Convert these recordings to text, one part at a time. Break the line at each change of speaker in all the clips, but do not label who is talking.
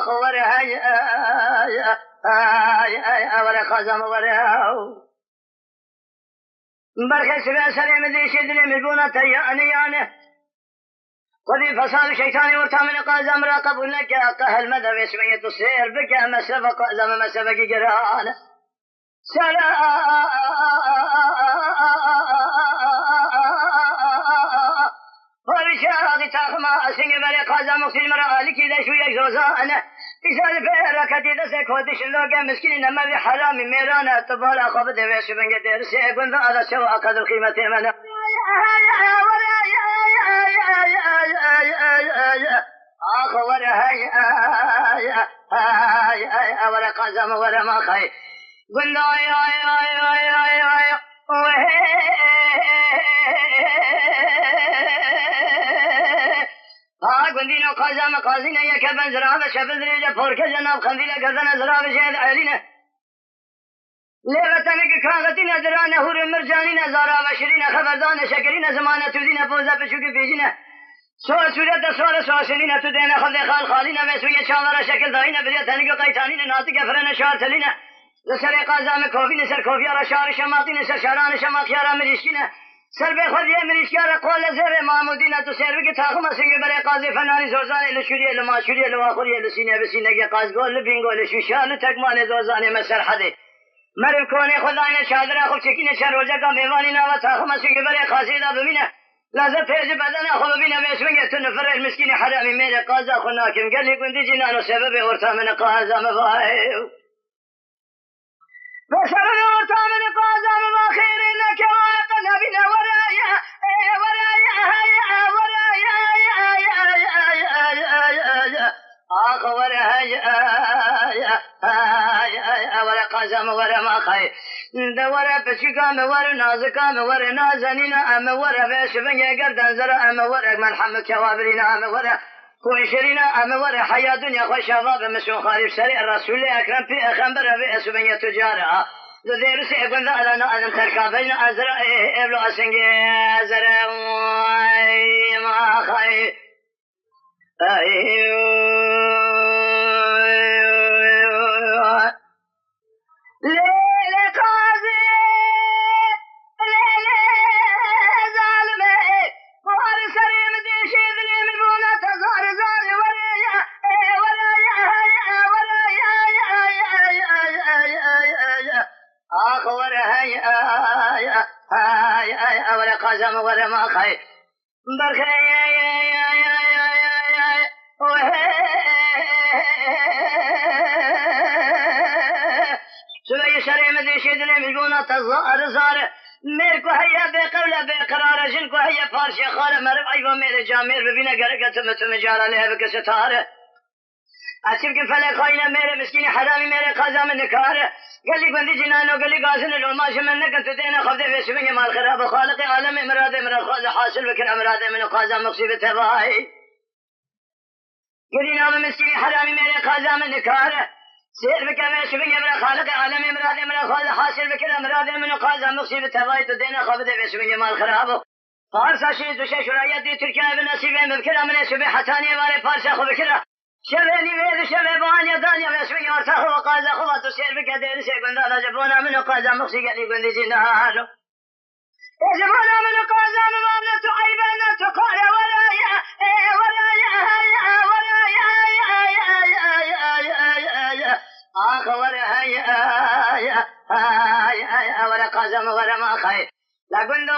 آخ وره وره خازم وره برخي سبع سليم ذي شدني مجبونة تياني وذي فصال شيطاني ورتامن قازم راقب لك قهل مدى بسمية السير بك مسرف قازم مسرفك قران سلام ورشاق تاخما سنگ بري قازم مقصد مرا لكي ذا شوية زوزان إسال فيركتي ذا سيكوتش اللوغة مسكين نمر حرامي ميرانا تبالا خبت بيش بنگ دير سيكون ذا هذا سوى قدر قيمة من آخ وره وره قازم وره ما خي قلنا قندينا قازم قازينا يا كبن زرابة شبل ريجا فورك جناب خندينا قردنا زرابة شهد عيلنا ليبتنك كاغتنا درانة هور مرجانينا زارابة شرينا خبردانة شكرينا زمانة تودينا بوزا بشوك بيجينا سوال سورة سوال سواشنينا تدينا خلد خال خالينا بسوية شاورا شكل داينا بريتنك قيتانينا ناتك فرنا شارتلينا لسر قازم كوفي نسر كوفي على شعر شماطي نسر شعران شماط يارا مريشكينا سر بخذ يمريشكيارا قول زر معمودينا تسير بك تاخما سنگ بري قازي فناني زوزاني لشوري لما شوري لواخوري لسينة بسينة قاز قول لبينگو لشوشان تكمان زوزاني مسر حدي مرم كوني خداينا شادرا خوب چكينة شروجا ميواني ناوا تاخما سنگ بري قازي دا بمينة لازم فيز بدنا خو بينا بيسوية تنفر المسكين حرامي ميل قازا خناكم قال لي كنت جنانو سبب ورتا من قازا مبايو فسبب ورتا من قازا مباخير لك واقنا بنا ورايا آخ وره قازم وره ما خي دوره بچگام وره نازکام وره نازنینا ام وره بشبنگ گردن زرا ام وره مرحم کوابرینا ام وره کوشرینا ام وره حیا دنیا خوش شباب مسون خارف سری رسول اکرم پی اخبر به اسبنگ تجاره ذیر سي گند انا ان ترکابین ازرا ابلو اسنگ ازرا ما خي آخ وره قازم وره ما خي سوي شرع مدري شدني مجبونة تظهر زار ميركو هيا بقولة بقرار جنكو هيا فارشي خارة مرب أيوة مير جامير ببينا قرقة تمجارة لها بكستارة أسيبك فلك خاينة مير مسكين حرامي مير قازم النكارة قال لي كنت جنانو قال لي قاسن العلماء شمنك انت دينا خفت بسمية مال خراب خالق عالم مراد من الخاز حاصل بكر امراد من قازم مقصيب تباهي قلنا بمسكين حرامي مير قازم النكارة سير بك بسمية من خالق عالم مراد من الخاز حاصل بكر امراد من قازم مقصيب تباهي تدينا خفت بسمية مال خراب فارسا شيء دوشة شرايات دي تركيا بنصيبين بكرة من سبح حتاني واري فارسا خو بكرة شبهني بيد شبه بانيا دانيا بسوي ورته وقازا خوا تسير بك دير سي بندا جبونا من قازا مخسي قال لي بندي جنالو جبونا من قازا ما تعيبنا تقال ورايا آخ وره قازا وره ما خي لا قندو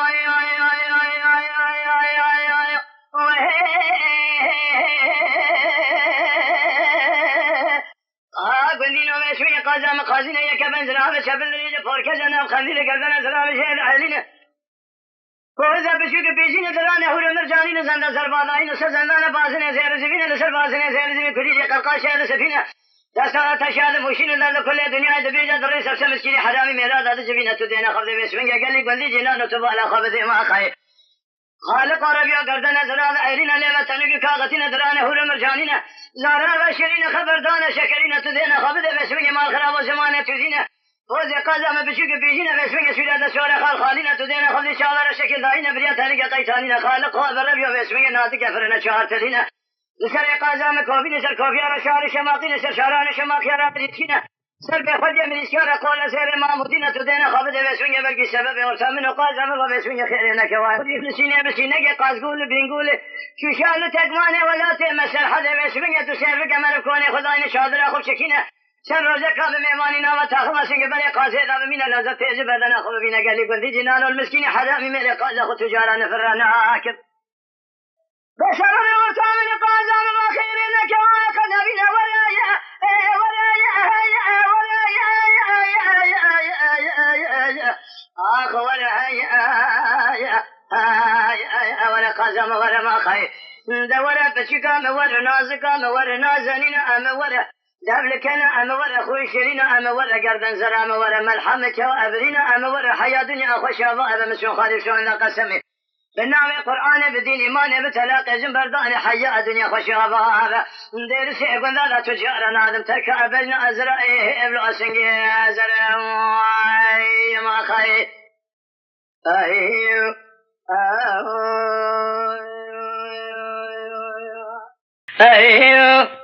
قندينو بشوية قازم قازينا يكبن زرابة شبل ريجا فوركا جناب خندينا قردنا زرابة شهد عيلنا کوزا بشوك بيجينا درانا هور مرجانينا زندا سرباداينا سزندانا بازنا زير زبينا لسر بازنا زير زبين كليجي قرقاشا لسفينة دستا تشاد موشين دار كل الدنيا دبيجا دري سبس مسكين حرامي ميراد هذا جبينا تدينا خفض بسمنجا قال لي قندي جنانو تبالا خفض ما خير خالق عربيا قردنا زرابة عيلنا لما تنقي كاغتنا درانا هور مرجانينا زارا بشرين خبردانا شكرين تدينا خبد بسوية مال خراب وزمانة تدينا وزي قازم بشوك بيجينا بسوية سولادة سورة خال خالينا تدينا خبد شعر شكل داينا بريا تانيك قيتانينا خالق خبر ربيا بسوية ناتك فرنا شعر تدينا لسر قازم كوفي لسر كوفي على شعر شماقي لسر شعران شماقي على بريتكينا سر بخد مريسكار قول سر مامودين تدين خابد بسونيا برقي سبب وسامن قازم وبسونيا خيرنا كواي نسينا بسينا قازقول بينقول شو شال تكمانه ولا تمسر حدا بسونيا تسير كمان كوني خداين شادر اخو شكينا سر روزه كاب مهمانی نام تاخما سنگ بله قاضی دام من لذت تیز بدن اخو ببینه گلی گندی جنان المسکین حرامی میره قاضی خو تجاران فرنا اکب بشرم وطامن قازم وخير لك وقد بنا ورايا آخ ولا قازم ولا ما خير دورا بشكام ورا نازكام ورا نازنين أم ورا دبلكنا أم ورا خوي شرينا أم ورا قردن زرا أم ورا ملحمك وأبرينا أم ورا حياة دنيا أخوش أبا مسون خالف شون قسمي بالنعم قرآن بدين إيمان بتلاقي جنبردان حياة دنيا خوش أبا دير سيقون ذا تجارة نادم تركا أبلنا أزرائي إبلو أسنجي أزرائي ما خير أيو أيو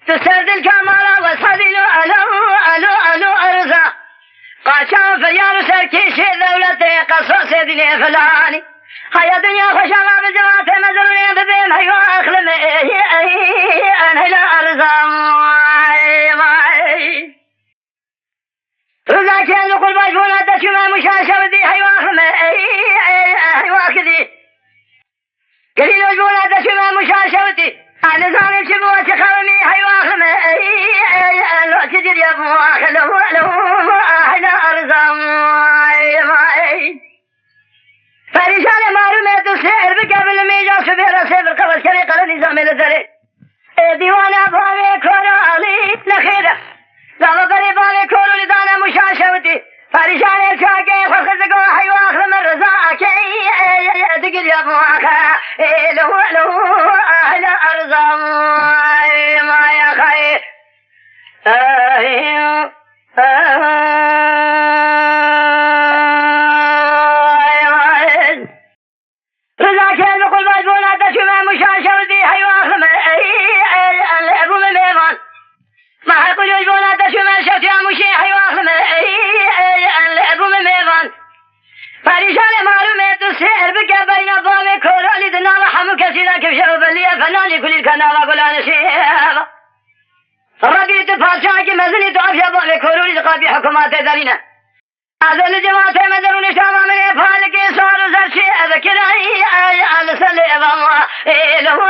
تسرد الكمال وصدل ألو أرزا قاشان فريار سركيش دولة قصص دنيا فلاني هيا دنيا خشامة بجماعة مزرين ببين هيو أخلم أنا لا أرزا رزا كان نقول باجبونا تشمع مشاشة بدي هيو أخلم هيو أخذي قليل وجبونا تشمع مشاشة بدي أنا زاني شبوة خرمي حيوان لو تجد يا أبوك لو أنا أرزم فريشان معلومات السحر بقبل ميجا سبير سبر قبل شريق النظام الذري ديوانا بابي كورو علي لخيرة لا ببري بابي كورو لدانا مشاشوتي فريشان الشاقي خلقوا حيوان خرم الرزاك تقل يا أبوك لو أنا أرزم ما يا خير رزا كان يقول باجبونا تشمع مشاشوتي حيوان خرم الأبو من ميمان ما يقول يجبونا تشمع شفتي مشي حيوان خرم الأبو من ميمان فريشان معلومات السحر بقى بين بابي كورالي دنا وحمو كسيلا كيف شرب اللي فناني كل الكنا وقول انا شيخ ربيت فاشاكي مزني تعرف يا بابي كورالي قابي حكومات دارينا هذا الجماعة مدرون شاما من يفعلك صار زرشي اذكر على سلي بابا لو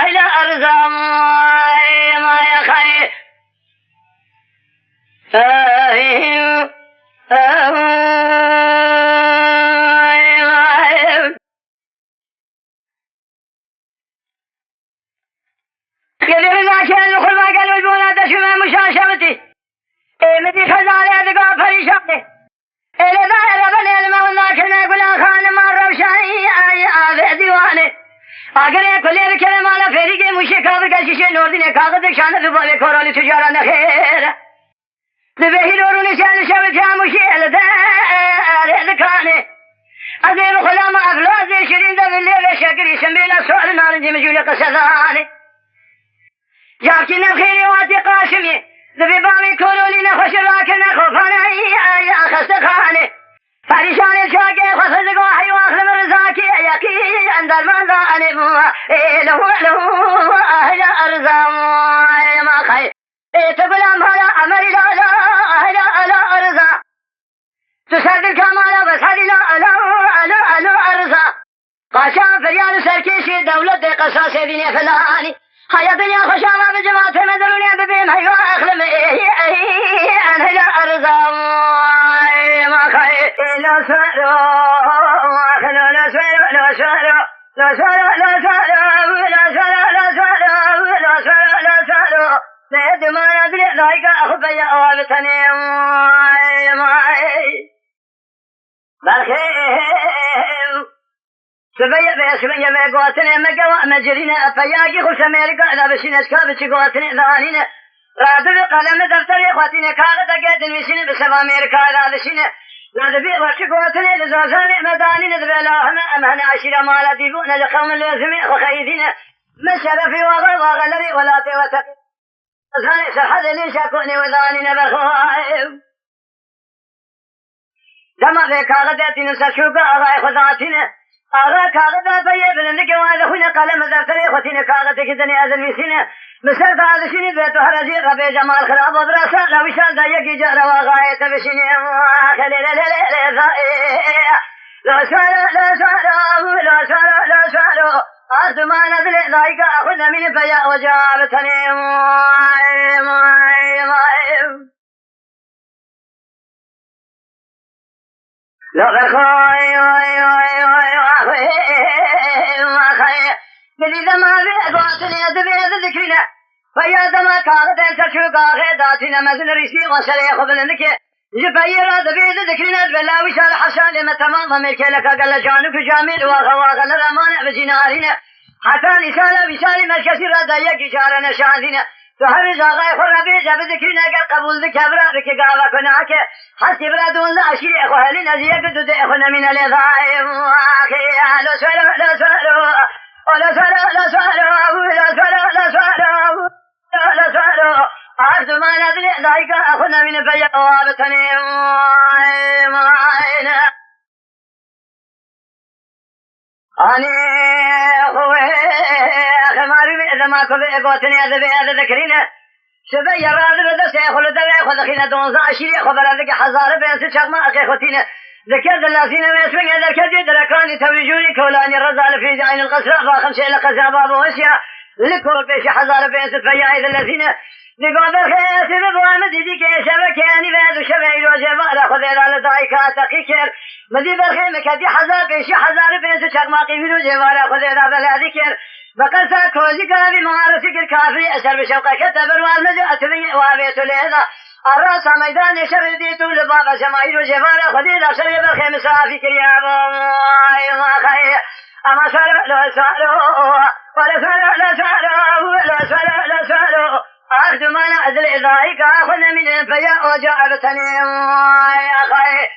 الى ارزام ما يا خير مدي خزانة دقا فريشاني إلي ظاهر بني الموضوع كنا قلان خان مرة وشاي آذي ديواني آقري كل بكلم على فريقي مشيكا بكشيشي نورديني كاغدك شانا في بالي كورالي تجارة نخير ذبهي نوروني شان شبكا مشيل داري ذكاني أذيب خلام أفلازي شرين ذا بالليل شكري سنبيلا سؤال نارنجي مجولي قصداني جابتي نبخيري واتي قاسمي ذبي بامي كورولي نخش راكنا خوفانا يا خستخاني فريشان الشاقي خصدقوا حيوان خلم رزاكي يقي عند المنزاني لو أهل أرزام ما خير تقول أمهلا أمري لا أرزا تسد الكمال وسهل لا أرزا قاشان فريان سركيشي دولة قصاص ديني فلاني هيا دنيا خشامة بجماعة مدروني ببين هيا أخلم أنا لا أرزام ما خير لا سرو لا سرو لا سرو لا سرو لا سرو لا سرو لا سرو لا سرو لا سرو سيد ما ندري لايك أخبي أوابتني ماي بالخير سبيا بيسبيا بيقواتنا مجوا مجرينا فياقي خوش أمريكا إذا بشين أشكاب تشقواتنا ذانينا رادب قلم دفتر إخواتنا كاغدا قيد المشين بسبب أمريكا إذا بشين رادبي وشقواتنا لزوزان مدانين ذبلاهنا أمهنا عشيرا مالا ديبونا لقوم اللازمين وخيدين مشرفي وغلري ولا توتقي أصحاني سرحد لي شاكوني وذانين برخوائب لما في كاغداتنا سشوكا أغاي خذاتنا آغا کاغذ پایه بلند که واضح خونه قلم دفتری خوتین کاغذ که دنی از الویسینه مثل دادشینی به تو هرزی قبی جمال خراب و براسا نویشان دا یکی جر و غایت بشینی خلی لا سوارو آسمان از لذایک خود من پیا و جابتنی لا بخوای قليلا ما في قوتنا دبيد ذكرنا فيا دما كاغد تشوق غيداتنا مثل ريسي وشريخ بلنك جبيرا دبيد ذكرنا بلا وشار حشال ما تمام ملكلك قال جانك جامل وغواغ الرمان بجنارنا حتى نسال وشال مركزي ردايك جارنا شاذنا تهر جاغاي خرابي جاب ذكرنا قال قبول ذكبرا ركغاوا كناك حسب برادون اشي اخوالي نزيه بدد اخنا من الغايب اخي لا سلام عبد ما ندري ذاك أخذنا من فيا وابتني معينا أني أخوي أخماري إذا ما كبي قوتني هذا ذكرينا شبي يراد بده سيخل دوا خذ خينا دونزا عشري خبر ذلك حزار بينس شغما أخي خوتينا ذكر الذين يسمعون ذكر دركان توجوني كولاني الرزال في عين القصر فاخم شيء لقصر باب وشيا لكل بيش حزار بينس فيا الذين لقوا بالخير ببوامد ديك شبكاني بعد شبعي وجبال خذ على ضايكا تقيكر مدي بالخير مكدي حزار بيش حزار بينس شغما قيمين وجبال خذ على ذكر بقصة كوزي كافي معارسك الكافي أسر بشوقك تبر والمجاة بي وابيت لهذا الرأس ميدان شرديت لبابا شمائل وجفارة خديد أشري بالخيم صافي كريابا ما خير أما سارة لا سارة ولا سارة لا سارة ولا سارة لا سارة أخذ ما نعزل إذايك أخذ من فيا وجعبتني يا خير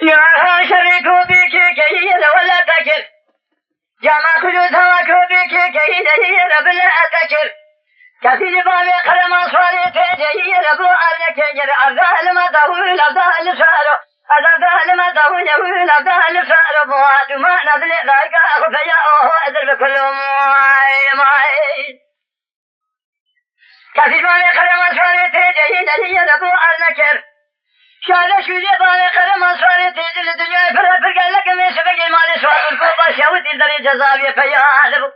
يا شريك بك كيل ولا تكل جمع خلوث هواك بك كيل هي بلا أتكل كثير بابي قرم أصفاري تجي ربو أرنك يجر أفضل ما تقول أفضل سارو أفضل ما تقول يقول أفضل سارو مواد ما نزل ذلك أخفيا أوه أدر بكل معي كثير بابي قرم أصفاري تجي ربو أرنك شاله شوية بابي قرم أصفاري تجي لدنيا فرقل لك من سبق المال سوار الكوبا شاوت الدري جزابي فيا أهلبو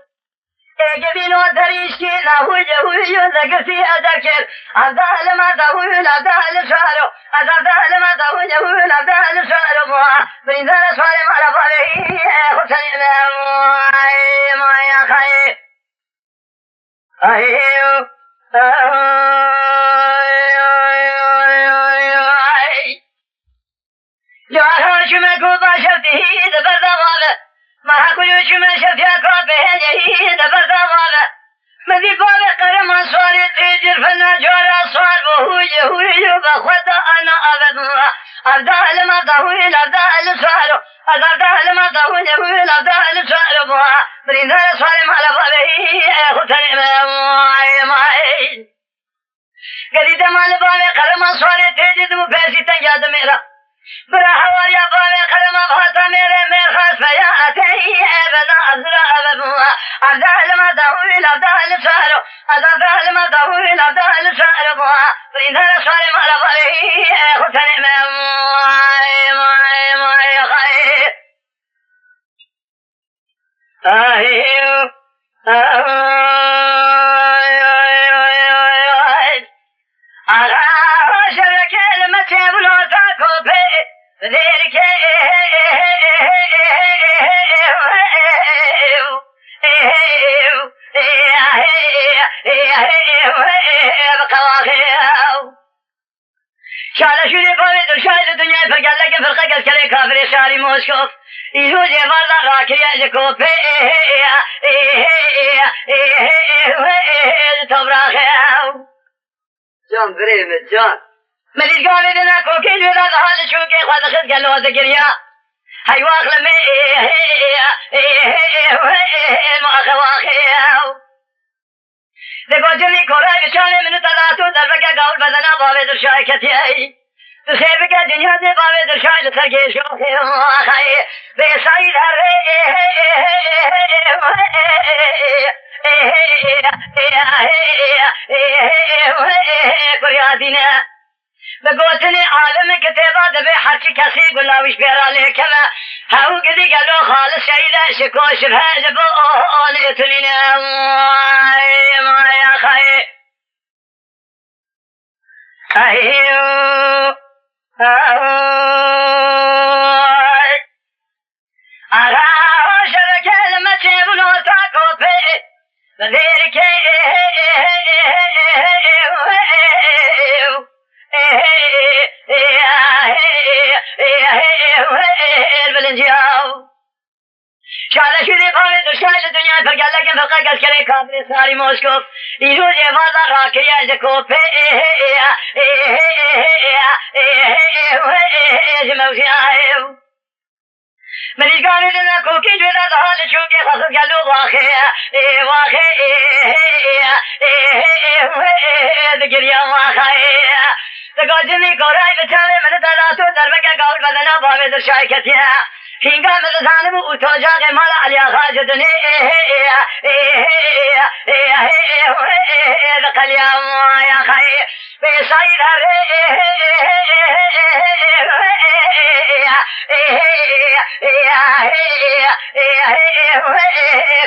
جبين ودريشكي نهوج هوي ذكرتي أذكر أذهل ما تقول أذهل سوارو أذهل ما تقول يقول أذهل سوارو ما بينزل سوارو ما رفعه خسر ما يا خير أيو جوارو شما كوبا شفته دبردوالة ما كل شما شفيا كوبه يهي دبردوالة مدي بابي قرم أصواري تيجر فنا جوارا أصوار بهوي بخوتا أنا أبدا ما تقول أبدا سوارو أبدا ما تقول يقول أبدا سوارو بريندر سواري ما لبابي خطري معي قديد ما لبابي قرم أصواري تيجر مباسي تنجاد ميرا برا حواريا بابي قلم بحطا مير خاص فياتي ابدا ازرع ابدا ابدا ما تقول ابدا سوارو ابدا ما تقول ابدا سوارو بريندر سواري ما لبابي خطري معي خير اهيو على شبك المتيب لو تاكو بي ذلك بقواخيو کافر شاری موسکوف ایرو جوارد راکیه جکوپه تبراخه جان بریم جان ملیگاه میدنه کوکی جوید از حال چونکه خواهد خود گلوز گریا هی واخل مؤخ واخیو دگو جمی کورای بچانه منو تداتو در بگه گاول بدنا باوی در شای کتیایی تو خیر بگه دنیا دی باوی در شای لسرگی شوخی مؤخی بیسایی در کریادینه بگوتنی عالم کتابا دبی هرچی کسی گلاویش بیرالی کما هاو گدی گلو خالص شایده شکو شبه جبو آنی تنینه مایا خواهی ایو آرها شبکه لمچه بلو تاکو پی بدیر که شاید شدی قوی دشکل دنیا پر گلکن فقط گسکره کافر ساری موسکوف ایرو جواز راکیه جکوپ جموزی آئیو ملیگانی دنا کوکی جوید از حال چونکه خواست گلو واخی دگریا واخی دگو جمی کورای بچانه من تداتو در بگه گاول بدنا باوی در شای کتیه هنگا من زانم اوتو جاق مال علیا خاجدنی دقلیا مایا خی بیسایی در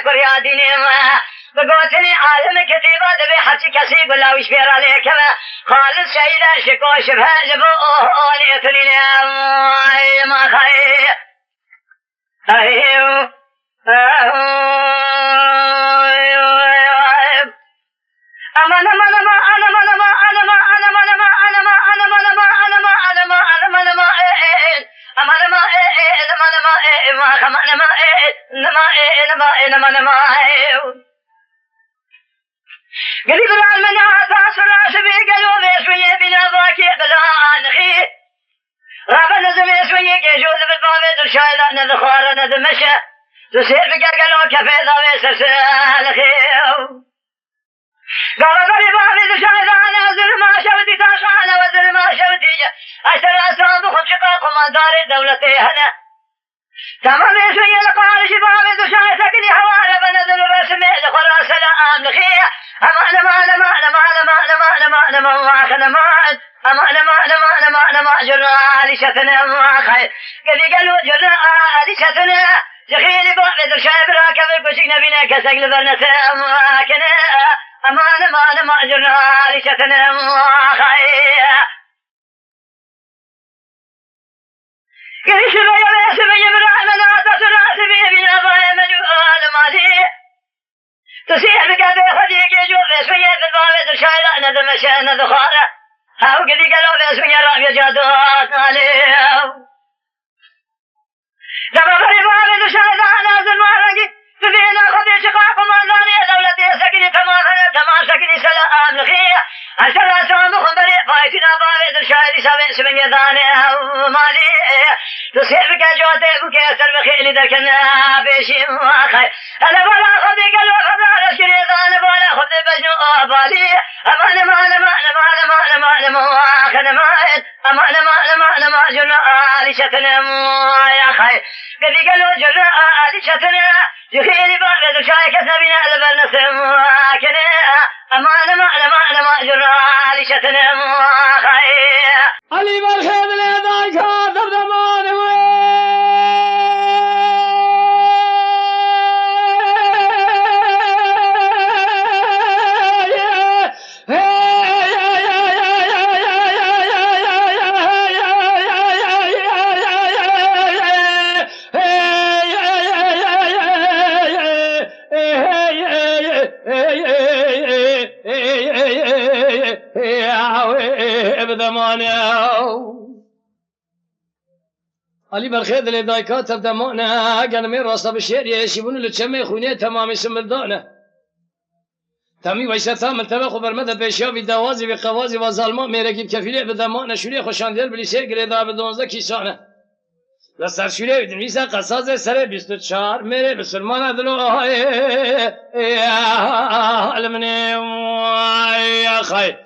کریادینی ما بگوتنی عالم کتیبا دبی حچی کسی گلاویش بیرالی کما خالص شایده شکو شبه جبو آنی تنینی ما خی ایو قريب العلمنا تاصر عشبي قالوا بيسوية بنا باكي بلا عنخي رابع نظم يسوية كيشوذ بالبابي درشايدة نذخوار نذمشة تسير بقرقلوا كفي ضوي سرسال خيو قالوا بالبابي درشايدة نازل ما شوتي تاشانا وزر ما شوتي أشتر أسرام بخد شقاق ومدار دولتي هنا تمام يسوية لقال شبابي درشايدة سكني حوالة بنذل رسمي لخرا سلام لخيه أما جرالي شتنا ما خير قالوا جرالي شتنا جخيلي بعد الشايب راكب كشك نبينا كسقل برنسا ما كنا أما جرالي شتنا ما خير قالي شبيا برحمنا تصرع سبيا بنا بايا مجوال مالي تسيح بقلبي خديك يجوب اسمي بالباب الشايلة ندمشة ندخارة هاو قدي قلوب اسمي رابي جادوات عليو لما بالباب الشايلة نازل مارنجي تبينا خدي شقاق مرداني دولتي سكني تمام سكني سلام لخيه عشر أسوام خبري فايتنا باب الشايلة سبع سبن يداني مالي تسيح بقلبي بكيسر بخيلي دركنا بيشي مواخي أنا بلا خدي قلوب شريطان بالا خذ بجنو بالي أما جرالي شتنا يا خير قدي قالوا جرالي شتنا جخيلي بعد شايك سبينا البنسم كنا أما جرالي شتنا خير علي بالخير لذاك هذا الزمان
علی برخید لی دایکات دمانه گنمی راستا بشیر یشیبون لچمه خونه تمامی سمردانه تمی ویستا ملتبه خو برمده پیشیا بی دوازی بی قوازی و ظالما میرگیب کفیله به دمانه شوری خوشاندیل بلیسیر گریدا به 12 کیسانه لسر شوری بیدن ویسا قصاز سر 24 میره بسلمان دلو علمنی یا خی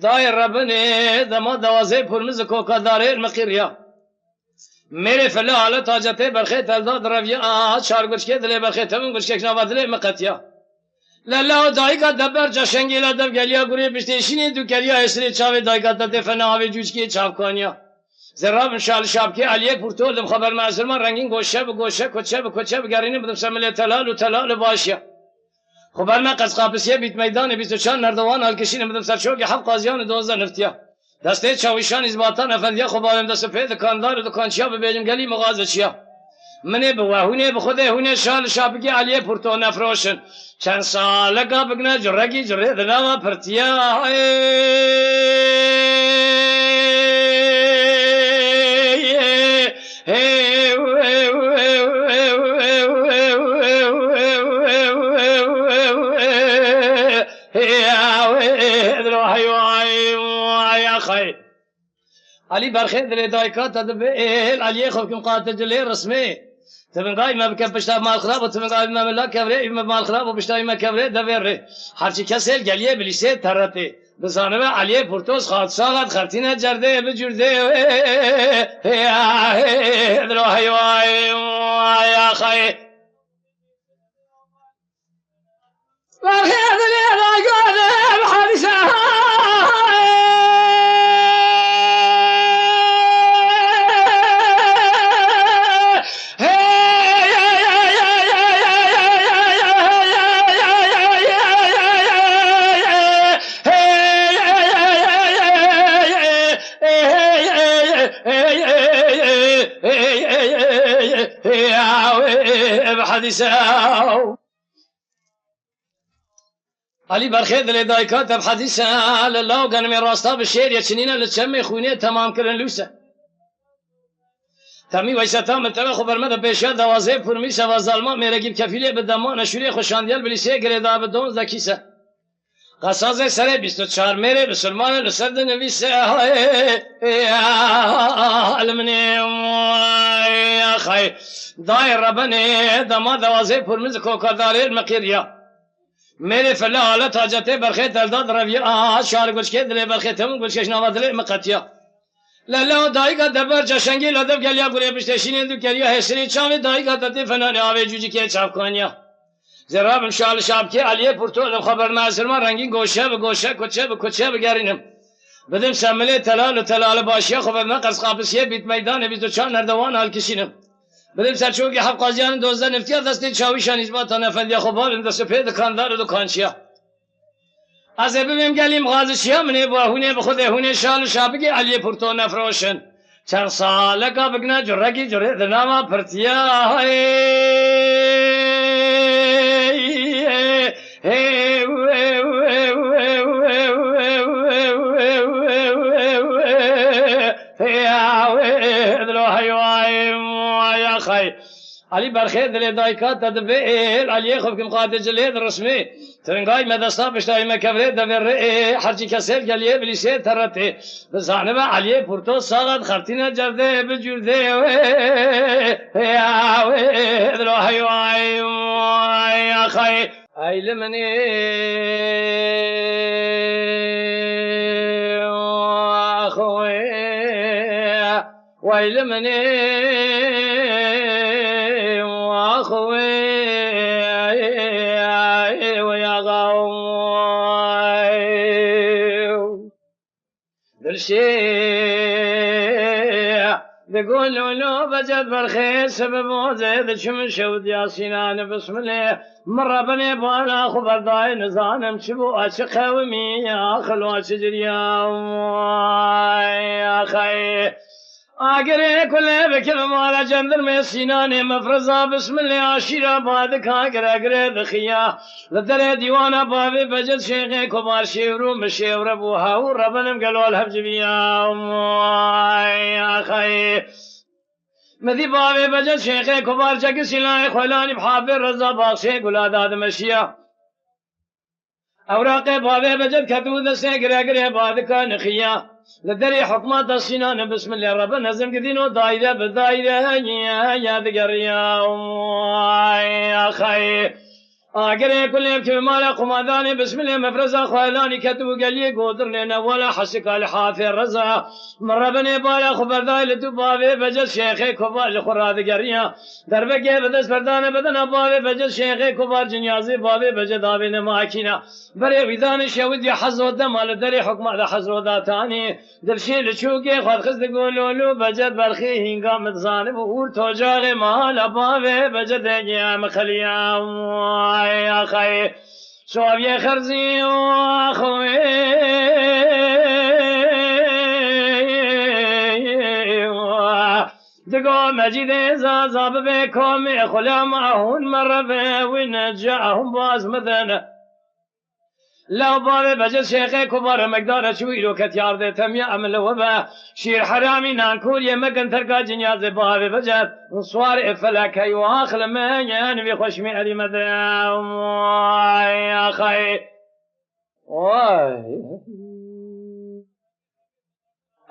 دای ربنی دما دوازه پرمز کوکاداره المقیریا میره فلا حالا تاجته برخی تلداد رویا چار گوشکی دلی برخی تمون گوشکی کنابادلی مقتیا لالا دایگا دبر جشنگی لادم گلیا گوری بشتیشینی دو گلیا اسری چاوی دایگا دده فناوی جوجکی چاپکانیا زراب شال شابکی علیه پورتولم خبر معزرمان رنگین گوشه به گوشه کچه به کچه بگرینی بدم سملی تلال و تلال باشیا خبر ما قز قابسیه بیت میدان 24 نردوان هلکشین بدم سرچوگی حب قاضیان 12 نفتیا دسته چاویشان ازباتان افندیا خبارم دست پید کاندار و دکانچیا به بیجم گلی مغازه چیا منی بوهونه بخوده هونه شال شابکی علیه پورتو نفروشن چند ساله قابقنا جرگی جره دلاما پرتیا علی برخید لی دایکات دبیل علی خوب کم قاتل جلی رسمی تبن قای ما بکن پشتا مال خراب و تبن قای ما ملا کبره ما مال خراب و پشتا ما کبره دوره هرچی کسل گلیه بلیسه ترته بزانه به علی پورتوس خاط ساغت خرطینه جرده بجرده دروحی وای یا خی برخید لی دایکات بحادثه علی برخید لی دایکات بحدیثه للاو گنمی راستا بشیر یچنینه لچمه خونه تمام کرن لوسه تمی ویستا ملتبه خو برمده پیشیا 12 پرمیسه و ظالما میرگیب کفیله به دمان شوری خوشاندیل بلیسه گریدا به 12 کیسه قصاز سر 24 میره بسلمان لسرد نویسه علمنی یا خی دای ربنی دما 12 پرمیز کوکاداره المقیریا میره فلا حالا تاجته برخی تلداد رویا شار گوشکی دلی برخی تمون گوشکش نوادلی مقتیا لالا دایگا دبر جشنگی لادم گلیا گوری بشتشینی دو گلیا حسنی چاوی دایگا دده فنانی آوی جوجی که چاپکانیا زرابم شال شابکی علیه پورتولم خبر معزرمان رنگین گوشه به گوشه کچه به کچه بگرینم بدم سملی تلال و تلال باشیا خبر من قز قابسیه بیت میدان 24 نردوان هلکشینم بدم سرچوگی حب قاضیان 12 نفتیا دسته چاویشان ازباتان افندیا خبارم دست پید کاندار و دکانچیا از ببیم گلیم غازشیا منی باهونه بخوده هونه شال شابکی علیه پورتو نفروشن چند ساله قابقنا جرگی جره دناما پرتیا علی برخید لی دایکات دبیل علی خوب کم قاتل جلی رسمی ترنگای مدستا بشتای مکبره دوره هرچی کسل گلیه بلیسه ترته بزانه با علی پورتو ساغت خرطینه جرده بجرده دروحی وای اخی ایل منی اخوی ویل منی بقول له بجد بالخير سبب وزيد شم شود يا سنان بسم الله مرة بني بانا خبر داي نزانم شبو عشق قومي يا خلوة شجريا يا خي آگره کله بکر مالا جندر میں سینانے مفرزا بسم اللہ عشیرہ بعد کھاگر اگرے دخیا لدر دیوانا باوی بجد شیخ کبار شیورو مشیور بوها و ربنم گلو الحب جبیا آخی مدی باوی بجد شیخ کبار چک سلای خولانی بحافظ رضا باخشی گلاداد مشیا اوراق باوی بجد کتو دسته گره بادکا نخیا لدری حکمات السنان بسم الله رب نظم كدينو دايره بدايره يا دقريا يا خي اگر كل يوم كمال قماداني بسم الله مفرزا خوالاني كتبو قلي قدر لنا ولا حسك الحافظ رزا مر بني بالا خبرداي لتو بابي بجل شيخي كبار لخراد قريا دربك بدس فردان بدن بابي بجل شيخي كبار جنيازي بابي بجل دابي نماكينا بري ويدان شود يا حزو دمال دري حكم على حزو داتاني دلشي لشوكي خد خز قولولو بجل برخي هنگام ظالم اور توجاغ مال بابي بجل يا مخليا يا خي شوفي خرزي واخوي دقو مجيد زازاب بكم خلا معهن مرة ونجاهم باز مثلا لو بابي بجد شيخي كبار مقدار شويلو كتيار دي تم يعمل وبا شير حرامي نانكور يمكن تركا جنياز بابي بجد صوار افلاك يواخل ما ينبي خشمي علي مدام يا خي واي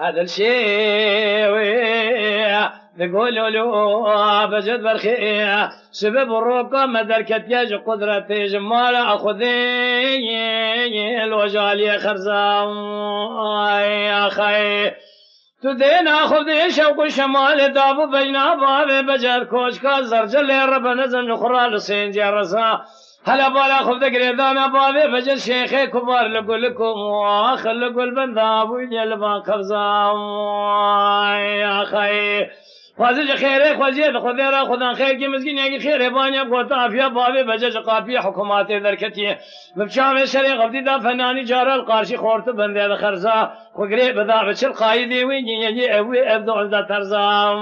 هذا الشيء بقولوا له بجد برخي سبب الروكة مدركت يج قدرتي جمال أخذي الوجالي خرزام يا خي تدين أخذي شوق شمال دابو بينا بابي بجد كوشكا زرجل رب نزل نخرى لسين جرسا هلا بالا خذ قريدانا بابي بجد شيخي كبار لكم واخر لقول بندابو يلبا خرزام يا خي فازج خيره خوزيد خذيرا خدان خير کی مسكين يجي خير بانيا قوتا فيا بابي بجج قافيه حكومات دركتي بشام شري غبدي دا فناني جار القارشي خورت بنده خرزا خغري بدا بشل قايدي وين يجي ابي ابدو ذا ترزا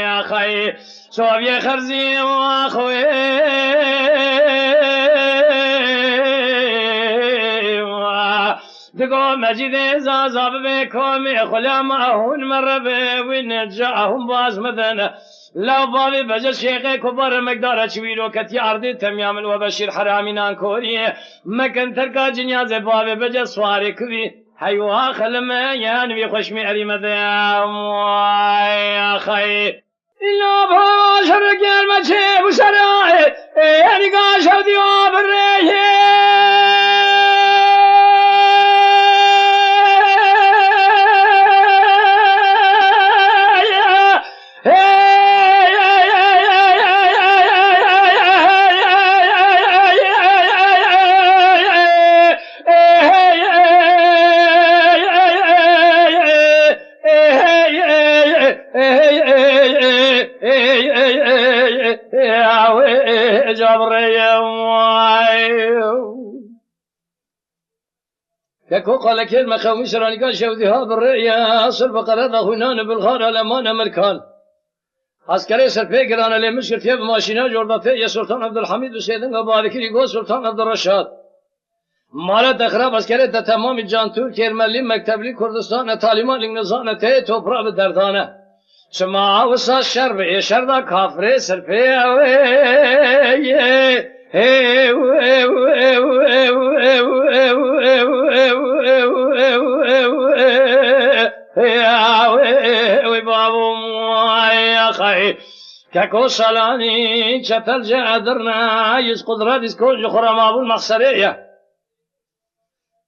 يا خي صوبي خرزي واخوي دقو مجيد زازاب بكم خلا معهن مرة ونجاهم باز مثلا لو بابي بجل شيخي كبار مقدار شويلو كتي عرضي تميام وبشير حرامي نانكوري مكن تركا جنياز بابي بجل سواري كبي حيوها خلما ينبي خشمي علي مدام يا خي إلا باشر قلمة شيب وسراي يعني قاشر ديواب الريح كو قال كلمة خوميس راني قال شوديها بالرئية أصل بقرة هنان بالغار الأمان أمريكان عسكري سرفي قرانا اللي مشكل فيها بماشينا جوردتي يا سلطان عبد الحميد وسيدنا وبعد كده يقول سلطان عبد الرشاد مالت أخراب عسكري تمام الجانتور كيرمالي مكتب لي كردستان تعليمات لنظام تي توبرا بدردانه سماع وصا شربي شردا كافري سرفي يا خي كاكو سالاني شتل جادرنا يز قدرات يسكون جخرا مابو المخسرية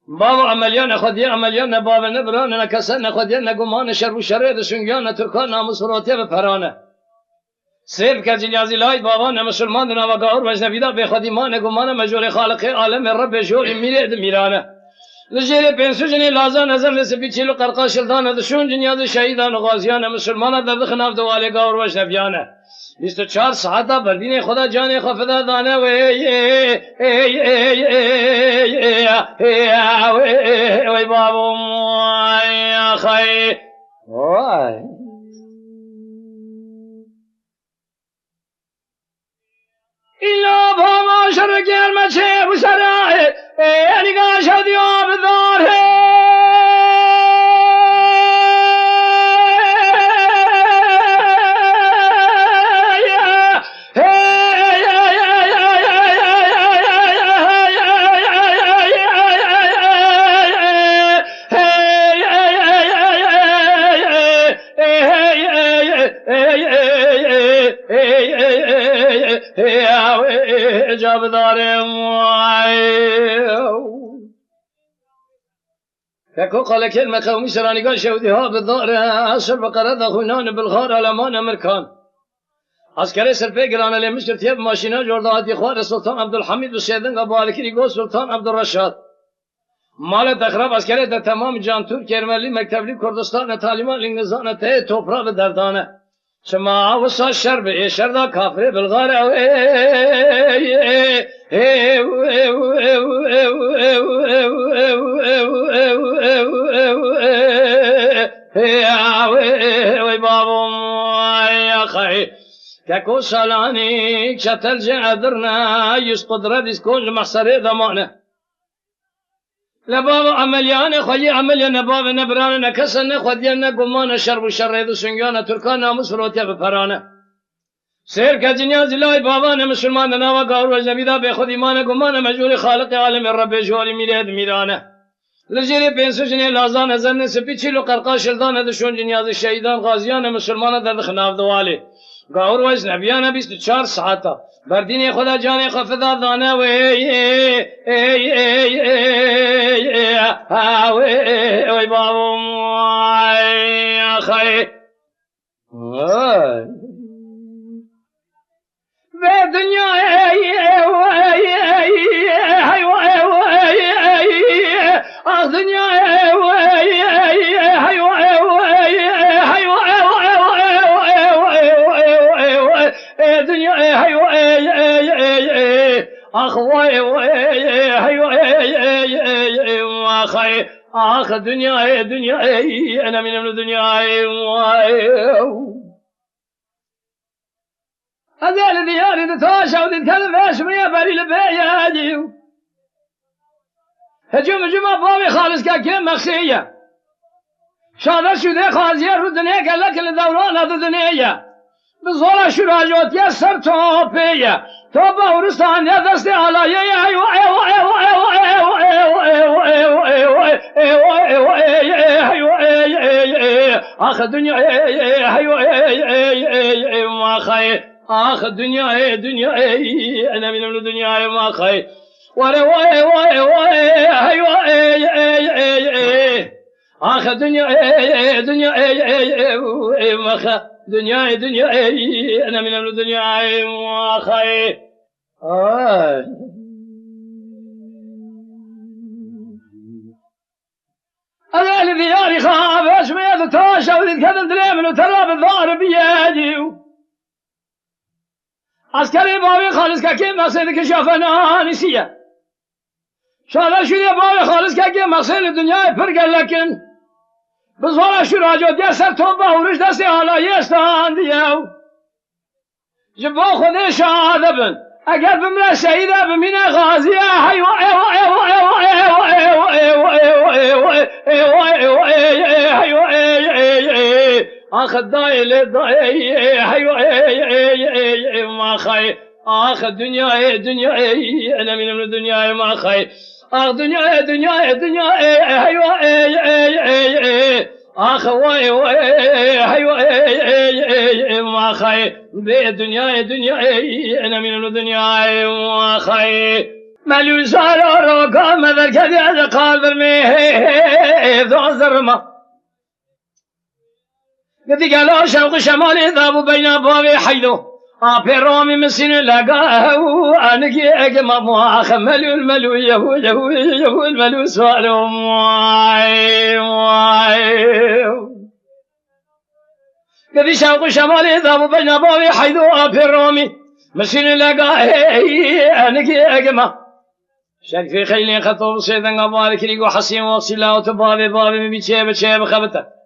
بابا عمليان خدي عمليان بابا نبران نكسن خدينا قمان شرب شريد سنجان تركان مصروتي بفرانه سيف كجنيازي لاي بابا مسلمان دنا وقار وجنبيدا بخديمان قمان مجور خالق عالم الرب جول ميلاد ميرانه لجيل بنسجني لازا نظر لسبيتشلو قرقاش الدان دشون جنيازي شهيدان غازيان مسلمان در خناف دوالي قار وجنبيانه 24 ساعت بردین خدا جان خفدا دانه وی بابو یا خی وای ایلا بابا شرکل مچه بسرائه نگاه شدی آبداره جاب دارم فكو قال كلمة قومي سراني قال شوديها بالدار أسر بقرة دخونان بالغار علمان أمريكان عسكري سرپه گرانه لیمش کرتیب ماشینا جورداتی خوار سلطان عبدالحمید و سیدن قبالکری گو سلطان عبدالرشاد مال تخراب عسکری در تمام جان ترک ارملی مکتبلی کردستان تعلیمان لنگزان ته توپرا به دردانه شما وسا شر به شردا کافر بالغار وی بابم یا خی كاكو سالاني كشتل جادرنا يسقط رديس كل محصري ضمانه لبابا عمليان خوي عمليان بابا نبران نكسن خدينا قمان شرب شريد سنجانا تركان ناموس فروتيا بفرانه سير كجنيا زلاي بابا مسلمان ناوا قاور وجبيدا بخد ايمان قمان مجور خالق عالم الرب جوال ميلاد ميرانه لجيري بينسوجني لازان زن سپيچلو قرقاش الدان دشون جنياز الشهيدان غازيان مسلمان در خناف دوالي گاور وز نبیان 24 ساعتا بردین خدا جان خفدا دانه وی بابم خی به دنیا آخ دنیا دنیا أنا من الدنيا هذا الذي يريد تاشا وتتكلم ايش ويا بري لبيادي هجوم جمع بابي خالص كاكيم مخسية شاذر شو ذي خازية رو الدنيا قال لك الدوران هذا الدنيا بزولا شو راجوت يسر توبية توبة ورستان يا دستي على يا آخ دنیا ما خي آخ دنیا دنیا أنا من الدنيا ما خي ورا آخ دنیا دنیا ما خي دنیا دنیا أنا من الدنيا ما خي هذا الذي ياري خاف اسمه تاشا ويتكلم دريمن وترى بالظهر بيدي عسكري بابي خالص كاكي مقصد كشافنا نسيه شالا شو يا بابي خالص كاكي مقصد الدنيا فرق لكن بزولا شو راجو ديسر توبه ورش دستي على يستان ديو جبو خذي شادبن اگر بمرا شهيده بمينا غازيه حيوه آخ دايل ما خي آخ دنيا دنيا أنا من الدنيا ما خي آخ دنيا دنيا دنيا آخ واي ما خي بالدنيا دنيا أنا من الدنيا ما خي ملوزار روكا مذر كذي هذا قادر ميه ذو زرما قدي قالوا شوق شمالي ذابوا بين بابي حيدو بيرومي مسين لقاه أنكي أجمع مواخ ملو الملو يهو الملو سوالو قدي شوق شمالي ذابوا بين بابي حيدو بيرومي مسين لقاه أنكي أجمع شك في خيلين خطوب سيدنا قبالك ريقو حسين وصلا وتبابي بيتشيب خبتك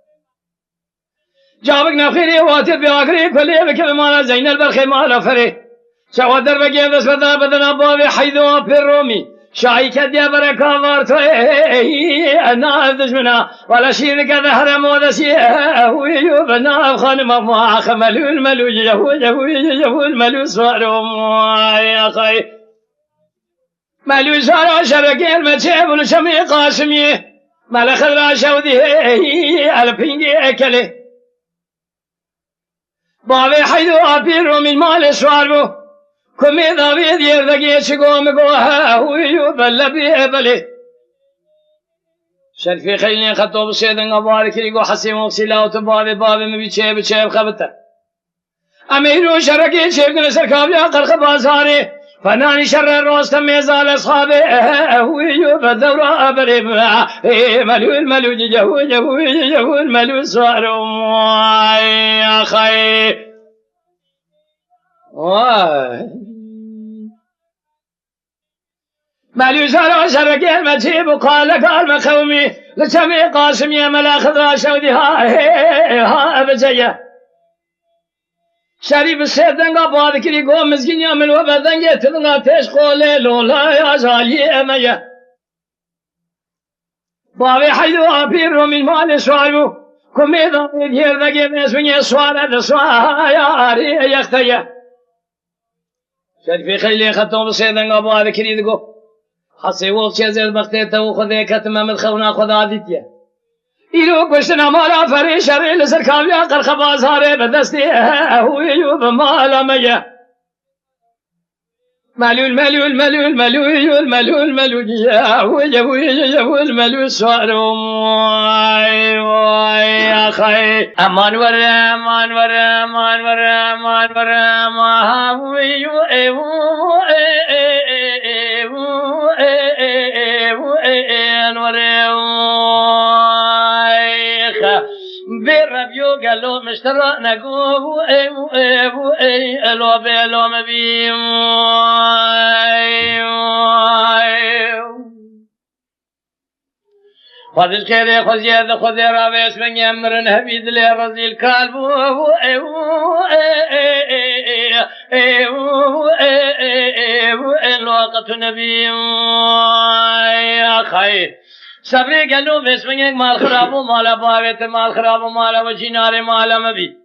جابك نخيري واتر بأخري كلي بكل مالا زين البرخي مالا فري شوادر بقيم بس بدنا بدنا بابي حيدو بيرومي شاي كديا بركة وارتو أنا أدجمنا ولا شيء كذا هرم ولا شيء ويو بنا خانم ما خملو الملو يهو الملو سوارو يا خي ملو سوارو شبكي المتشيب ونشمي قاسمي ملخ الراشودي البينجي أكله بابي حيدو أبيرو من مال سواربو كمي دابيد يردقي شقوم قوها ويبل بيبلي شرفي خيلين خطوب الشيطان قبارك لقو حسيم وقسلا وتبابي بابي مبيشي بشي بخبته أميرو شرقي شيبنا سركاب يا قرق بازاري فناني شر الروس ميزال أصحابي ويوب الدورة أبريب ملو الملو جهو جهو جهو الملو سوارو يا خي ملو سارو شرقي المجيب وقال قال مخومي لسمي قاسم يا ملا خضرا شودي ها بجيه شریف سردنگا باد کری گو مزگینیا من و بدنگی تدنا تش خوله لولا یا زالی امیه باوی حیدو آپیر رو من مال سوارو کمیدا گردگی مسونی سواره دسواه یاری یختیه شریف خیلی خطاب سردنگا باد کری گو حسی وقت چیزی بخته تو خودی کتم من خونا خدا دیتیه ایرو کشتنا مالا فری شری لسر کامیا قرخ بازاره بدستی هویو بمالا مگه ملول ملول ملول ملول ملول ملول هویو ملول سوارو یا خی امان ور امان ور امان ور امان ور امان هویو بربيو قالوا مشترى نقوه الو بلو مبيم خذ الكيري خذ يد خذ رابيس من يمر نهبيد لي رزي الكلب الوقت نبي يا خير صبری گلو بسمنگ مال خراب و مال باوت مال خراب و مال و جینار مال مبی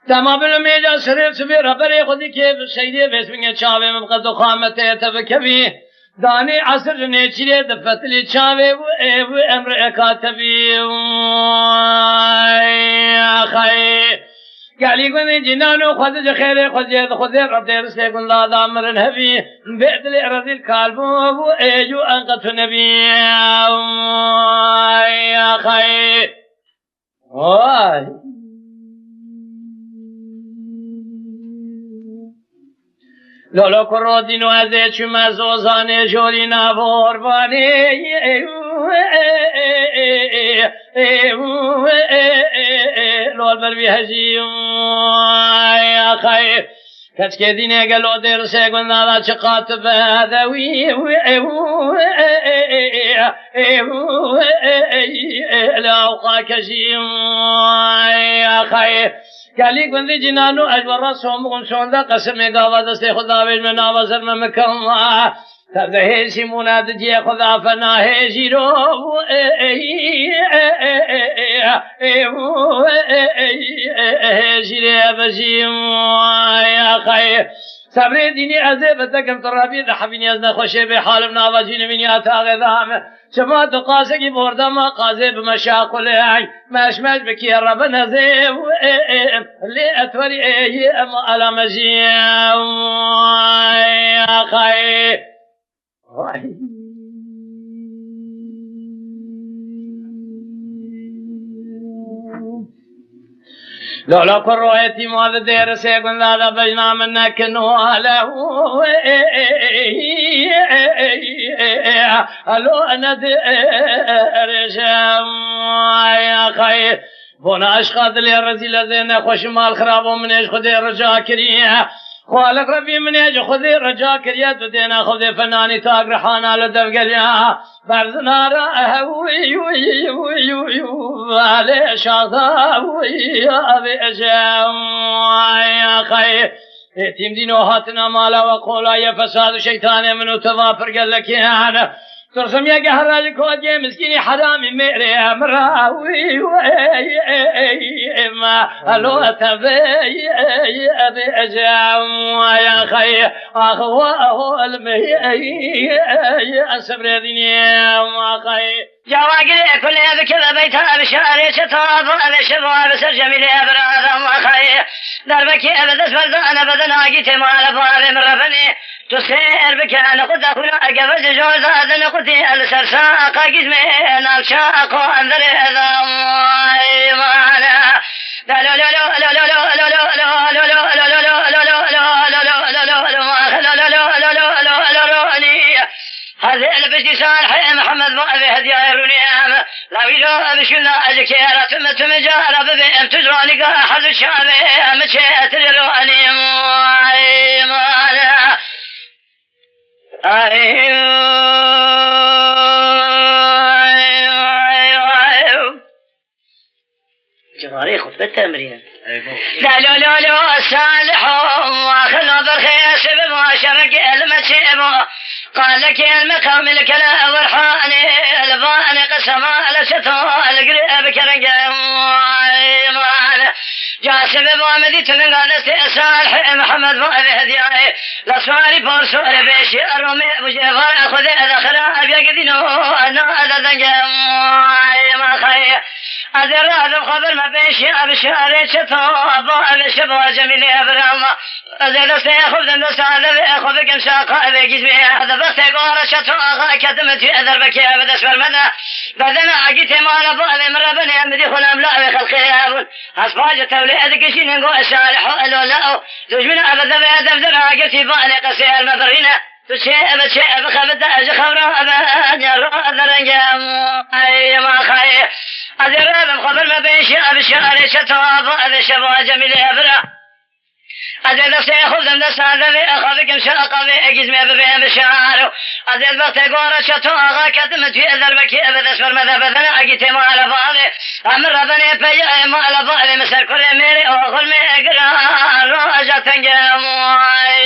تمام میجا سرف سبی ربری خودی که سیدی بسمنگ چاوه مبقد و خامته تبکبی دانی عصر نیچیره دفتلی چاوه و امر اکاتبی خیر قالي قومي جنانو خذ خير خذ رب درس يقول لا دامر الهبي بعد الارض الكالبو ايجو انقذ نبي يا خير لولو كرودين وازيت مزوزاني جوري نافور باني لول بر هجی یا خیر کچ که دینه گلو در سگون نالا چقات بدوی لاوقا کشی یا خیر گلی گندی جنانو اجبر سومون شونده قسم گاوا دست خدا بیش من آوازر ممکم تبدهشی مناد جی خدا فناهشی رو هشی بشیم یا خیر صبر دینی عزیز بتکم ترابی دحبینی از نخوشه به حالم نواجین من یا تاغدام شما تو قاسه کی بردم قاسه بمشاق لعی مشمش بکی رب نزیب لی اتوری اما علم جیم یا خیر لولا كرويتي ما دير سيقول لا بجنا منك نواله الو انا دير شام يا خير بنا اشخاص لي الرزيله زين خوش مال خراب ومن ايش خدي رجا كريه خالق ربي من ايش خذي رجا كريه دينا خذي فناني تاق رحانا لدفقليا برزنا راهوي وي وي وي على شاطاوي يا جام يا خير يتيم دينو هاتنا مالا وقولا يا فساد شيطان منو تظافر قال لك انا ترسم يا قهر الكودي مسكيني حرامي ميري امراوي ما لو تبي يا خي اخو المي السبريدني ما خي
جواقل كل بكذا بيتها بشاري شطاب بشباب بسر جميل ابراز ما خي دربك ابدا سبردان بدنا قيت ما لفال من ربني تسير بك انا قد اخونا قبل جوزا دنا قتي السرساق قسمي نالشاق انذر اذا ما لا لا لا لا لا لا لا لا هذا البشي صالح محمد مؤذي هديا يروني لا بيلو بشنا أجكيرا تم جارة ببيم تجراني قاحد الشامي مشيت الرواني مانا جواري خطبة تمرين لا لا لا لا صالح واخلنا برخيص بما شرق المسيب قال لك المقام الكلا ورحاني الباني قسم على ستو القريب كرقم جاسب بوامدي تنقل صالح محمد مؤذي هدياي لصواري بورسوري بيشي الرومي بجيفار أخذ الأخرى بيقدنو أنا هذا ذنقم ما خير أدر هذا الخبر ما بيشي أبشاري شتو أبو شبه جميل أبرام أزيد سيخذ الناس هذا بيأخذ كم شاقة بيجزمي هذا بس يقول شتو أغا كتمت في أذر بكي أبدا أسفل مدى بدنا عقيت مالا بأذي من ربني أمدي خلام لا بخلقي أبون أصفاج تولي كشين نقول صالح ولو لا زوج من أبدا بأدب درا قلتي باني قصي المبرين تشيء بخبت أجي خبره أبدا درنجام أي ما خير أدرى خبر ما بيشي أبشاري شتواب أبشبه جميل أبرا أزيد سيخذ من السادة أخذك مشاقة بإجزمي ببين بشارو أزيد بغت قورة شتو أغا كتمت في ذربك أبدا اسفر ماذا بذنا أجيتي ما على فاضي أمر ربني بيئي ما على فاضي مسر كل ميري أغل ميقران روجة تنجم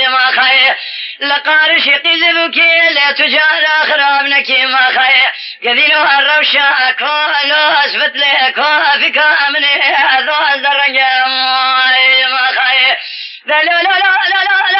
ما خير لقارش قزبك لا تجال أخرابنك ما خير قذينها الروشة كولو أسفت لك وفي كامني أذو الدرنجم ما خير لا لا لا لا لا لا لا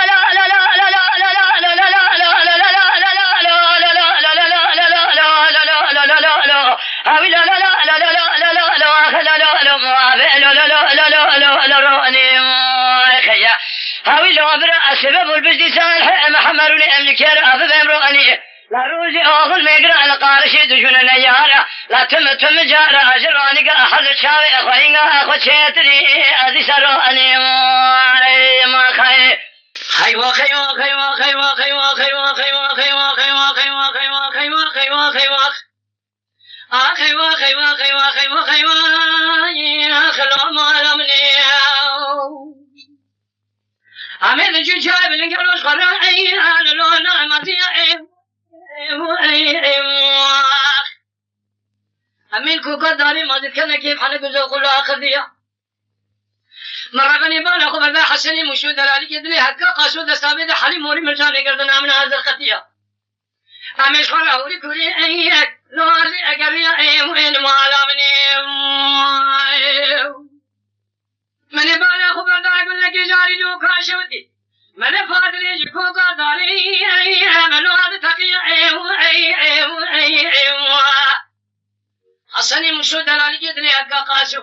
هاوي لو أبرأ سبب البجد صالح محمروني أملك يرأى بمروني لا روزي أغل ميقرأ لقارشي دجون النيارة لا تم جارة أجراني أحد الشاوي أخوين أخوة شيطري أذي سروني ما خير خيوا خيوا خيوا خيوا خيوا خيوا خيوا خيوا خيوا خيوا خيوا خيوا خيوا خيوا خيوا خيوا خيوا خيوا خيوا خلوا ما لمني أمين الجيشة بالنقلوش خرائي على لونا مطيعي أمين كوكا داري ما ذكرنا كيف حنا بزوق الله أخذية مرة بني بانا خبر ذا حسني مشهود دلالي يدلي هكا قاسود استابيد حلي موري مرجاني قردنا من هذا الخطية أميش خلاوري كوري أيك لواري أقريا وين معلمني مني بانا خبر ذا يقول لك جاري دوكا شودي من فادري جكوكا داري منو هذا تقيا حسني مشهود دلالي يدلي هكا قاسو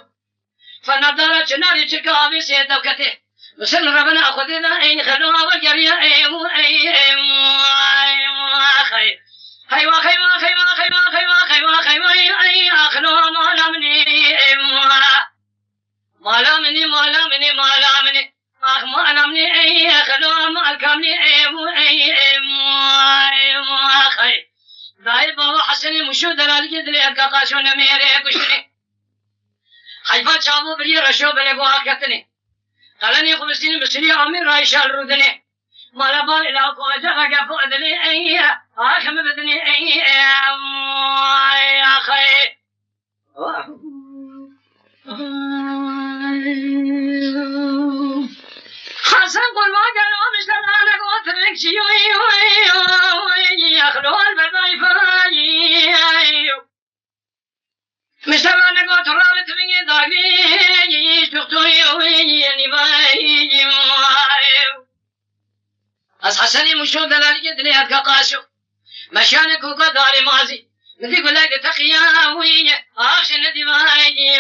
فنظر جناري جكابي سيدوكته مسلم ربنا أخذنا أي خلوها وجريا خير خيوا خيوا خيوا خيوا خيوا خيوا خيوا أي أخلوها مالامني أخ مالامني أي أخلوها مالكامني خير دايب بابا حسني مشهود دلالي يدلي هكا قاسو نميري كشتني حيفا شابو بلي رشو بلي قوها كتني قالني خمسين بسري عمي رايشال رودني مالا بال إلا قوجا قفو أدني أي آخم بدني أي أخي حسن قل ما قالوا مشتر أنا قوت ركشي يخلو البداي فاي
مشتبه نگاه ترابط بینی داگی تختوی اوی نیبایی از حسنی مشو دلالی دلیت که قاسو مشان کوکا داری مازی ندی گلک تقیاوی آخش ندیبایی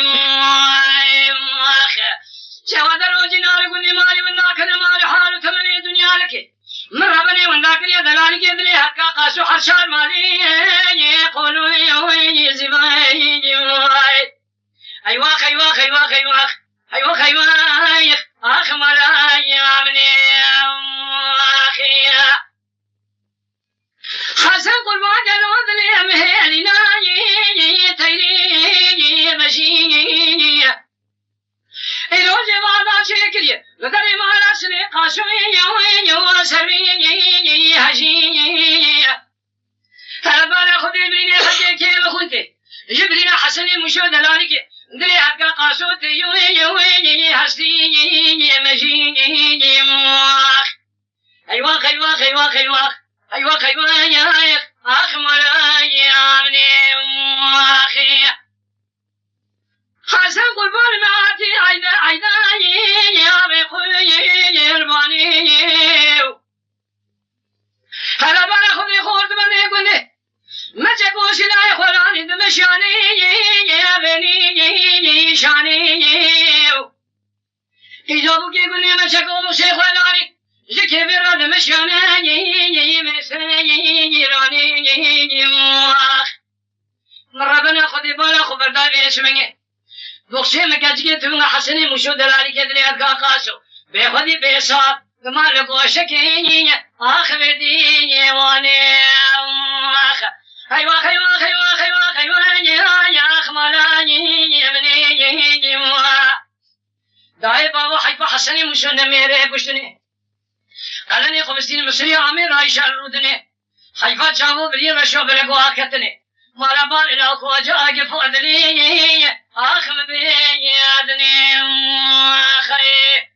شواد روزی نار گلی مالی و ناکن مالی حالو تمنی دنیا لکی مرحبني ونداكري دلالي كدلي حقا قاسو حرشان مالي قولوا يا زباي ايواخ ايواخ ايواخ ايواخ ايواخ ايواخ اخ ملاي امني اخي حسن قربان الوضل مهلنا تيري مشي الوجه ما شكلي لذلك ما راسني قاسوي يا سري هجي هربنا خذ مني حكي كيف خنتي جبريل حسني مشو دلالك دري حق قاسوت يوي هستي مجي ايواخ ايواخ ايواخ ايواخ ايواخ ايواخ اخ ملاي امني اخي حسن قربان ناتي عيدا عيدا يا بخوي يرباني هلا بنا خذي خورد من يقولي ما تقوش لا يخلاني دمشاني يا بني شاني إذا بك يقولي ما تقوش يخلاني زكي برا دمشاني مسني راني مرة بنا خذي بالا خبر داري اسمي بخشي مكاجي تبغى حسني مشو دلالي كدلي أركا قاسو بخدي بيصاب كمال قوشكيني آخر ديني واني آخ أيوة أيوة أيوة أيوة أيوة يا أخ ملاني مني داي بابا حيف حسني مشو نميري بشتني قالني خمسين مصري عامر عايشة الرودني حيفا جامو بلي رشو بلقوا آكتني مالا بالي لو كواجا قفو أدلي آخ مبيني أدني آخي